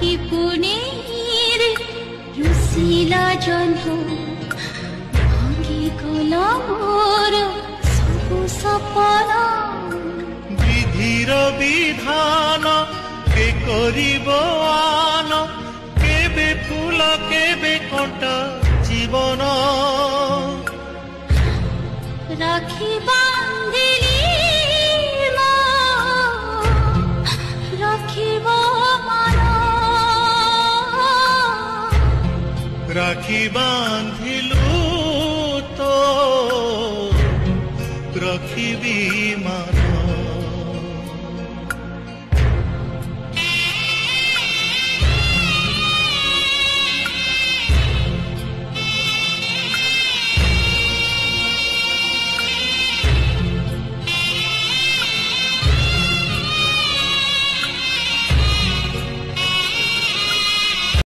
পুনের রুসিলা জহ্ন ভাঙি গলা মোর সবু সপন বিধির বিধান কে করিব আন কেবে ফুল কেবে কণ্টা জীবন রাখি বান্ধিলি রাখিব মান রাখি বান্ধি